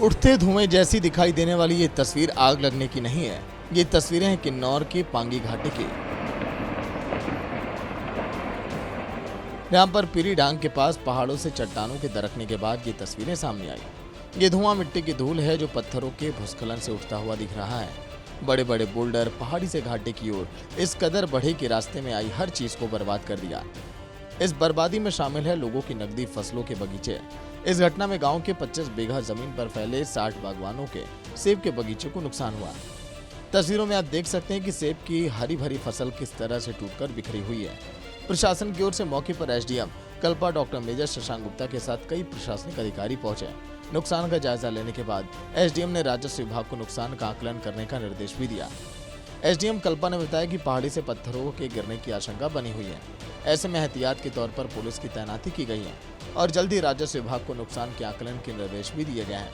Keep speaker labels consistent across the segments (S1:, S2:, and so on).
S1: उठते धुएं जैसी दिखाई देने वाली ये तस्वीर आग लगने की नहीं है। ये तस्वीरें हैं किन्नौर के पांगी घाटी की। यहाँ पर पीरी डांग के पास पहाड़ों से चट्टानों के दरकने के बाद ये तस्वीरें सामने आई। ये धुआं मिट्टी की धूल है जो पत्थरों के भूस्खलन से उठता हुआ दिख रहा है। बड़े बड़े बोल्डर पहाड़ी से घाटी की ओर इस कदर बढ़े कि रास्ते में आई हर चीज को बर्बाद कर दिया। इस बर्बादी में शामिल है लोगों की नकदी फसलों के बगीचे। इस घटना में गांव के 25 बीघा जमीन पर फैले 60 बागवानों के सेब के बगीचे को नुकसान हुआ। तस्वीरों में आप देख सकते हैं कि सेब की हरी भरी फसल किस तरह से टूटकर बिखरी हुई है। प्रशासन की ओर से मौके पर SDM Kalpa doctor major Shashank Gupta के साथ कई प्रशासनिक अधिकारी पहुंचे। नुकसान का जायजा लेने के बाद एसडीएम ने राजस्व विभाग को नुकसान का आकलन करने का निर्देश भी दिया। एसडीएम कल्पा ने बताया कि पहाड़ी से पत्थरों के गिरने की आशंका बनी हुई है। ऐसे में एहतियात के तौर पर पुलिस की तैनाती की गई है और जल्द ही राजस्व विभाग को नुकसान के आकलन के निर्देश भी दिए गए हैं।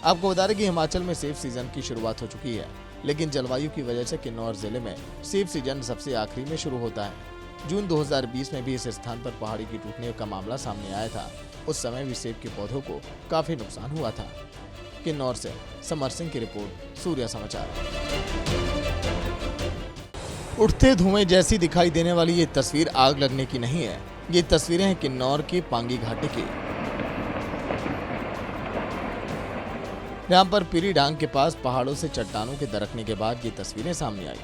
S1: आपको बता दें कि हिमाचल में सेब सीजन की शुरुआत हो चुकी है, लेकिन जलवायु की वजह से किन्नौर जिले में सेब सीजन सबसे आखिरी में शुरू होता है। जून 2020 में भी इस स्थान पर पहाड़ी की टूटने का मामला सामने आया था। उस समय भी सेब के पौधों को काफी नुकसान हुआ था। किन्नौर से समर सिंह की रिपोर्ट, सूर्या समाचार। उठते धुएं जैसी दिखाई देने वाली ये तस्वीर आग लगने की नहीं है। ये तस्वीरें हैं किन्नौर के पांगी घाटी की। यहाँ पर पीरी डांग के पास पहाड़ों से चट्टानों के दरकने के बाद ये तस्वीरें सामने आई।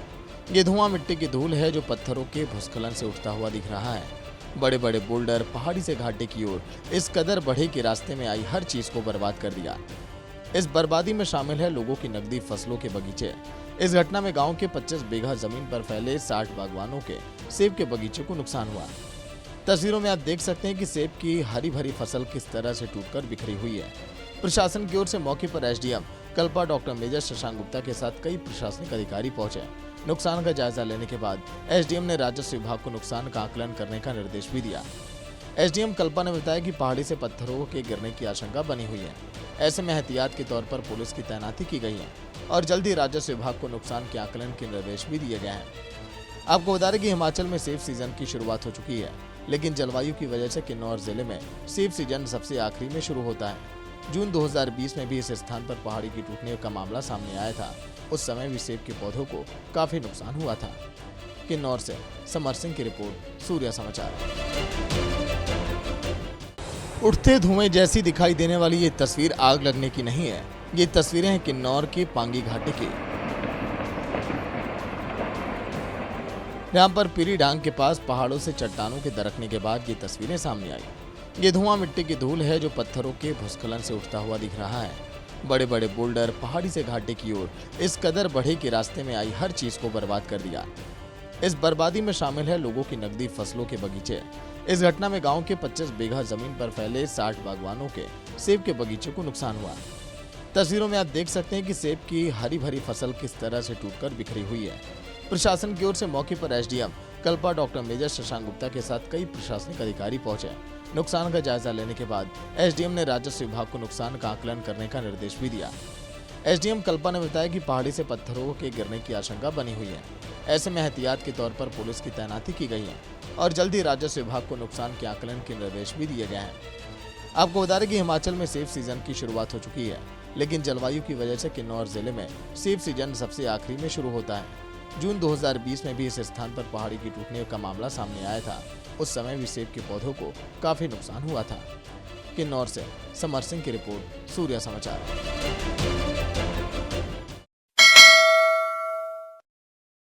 S1: ये धुआं मिट्टी की धूल है जो पत्थरों के भूस्खलन से उठता हुआ दिख रहा है। बड़े बड़े बोल्डर पहाड़ी से घाटी की ओर इस कदर बढ़े कि रास्ते में आई हर चीज को बर्बाद कर दिया। इस बर्बादी में शामिल है लोगों की नकदी फसलों के बगीचे। इस घटना में गांव के 25 बीघा जमीन पर फैले 60 बागवानों के सेब के बगीचे को नुकसान हुआ। तस्वीरों में आप देख सकते हैं कि सेब की हरी भरी फसल किस तरह से टूटकर बिखरी हुई है। प्रशासन की ओर से मौके पर SDM Kalpa doctor major Shashank Gupta के साथ कई प्रशासनिक अधिकारी पहुंचे। नुकसान का जायजा लेने के बाद एसडीएम ने राजस्व विभाग को नुकसान का आकलन करने का निर्देश भी दिया। एसडीएम कल्पा ने बताया कि पहाड़ी से पत्थरों के गिरने की आशंका बनी हुई है। ऐसे में एहतियात के तौर पर पुलिस की तैनाती की गई है और जल्द ही राजस्व विभाग को नुकसान के आकलन के निर्देश भी दिए गए हैं। आपको बता दें कि हिमाचल में सेब सीजन की शुरुआत हो चुकी है, लेकिन जलवायु की वजह से किन्नौर जिले में सेब सीजन सबसे आखिरी में शुरू होता है। जून 2020 में भी इस स्थान पर पहाड़ी की टूटने का मामला सामने आया था। उस समय भी सेब के पौधों को काफी नुकसान हुआ था। किन्नौर से समर सिंह की रिपोर्ट, सूर्या समाचार। उठते धुएं जैसी दिखाई देने वाली ये तस्वीर आग लगने की नहीं है। ये तस्वीरें हैं किन्नौर के पांगी घाटी की। यहाँ पर पीरी डांग के पास पहाड़ों से चट्टानों के दरकने के बाद ये तस्वीरें सामने आई। ये धुआं मिट्टी की धूल है जो पत्थरों के भूस्खलन से उठता हुआ दिख रहा है। बड़े बड़े बोल्डर पहाड़ी से घाटी की ओर इस कदर बढ़े कि रास्ते में आई हर चीज को बर्बाद कर दिया। इस बर्बादी में शामिल है लोगों की नकदी फसलों के बगीचे। इस घटना में गांव के 25 बीघा जमीन पर फैले 60 बागवानों के सेब के बगीचे को नुकसान हुआ। तस्वीरों में आप देख सकते हैं कि सेब की हरी भरी फसल किस तरह से टूटकर बिखरी हुई है। प्रशासन की ओर से मौके पर SDM Kalpa doctor major Shashank Gupta के साथ कई प्रशासनिक अधिकारी पहुंचे। नुकसान का जायजा लेने के बाद एसडीएम ने राजस्व विभाग को नुकसान का आकलन करने का निर्देश भी दिया। एसडीएम कल्पा ने बताया कि पहाड़ी से पत्थरों के गिरने की आशंका बनी हुई है। ऐसे में एहतियात के तौर पर पुलिस की तैनाती की गई है और जल्द ही राजस्व विभाग को नुकसान के आकलन के निर्देश भी दिए गए हैं। आपको बता दें कि हिमाचल में सेब सीजन की शुरुआत हो चुकी है, लेकिन जलवायु की वजह से किन्नौर जिले में सेब सीजन सबसे आखिरी में शुरू होता है। जून 2020 में भी इस स्थान पर पहाड़ी की टूटने का मामला सामने आया था। उस समय भी सेब के पौधों को काफी नुकसान हुआ था। किन्नौर से समर सिंह की रिपोर्ट, सूर्या समाचार।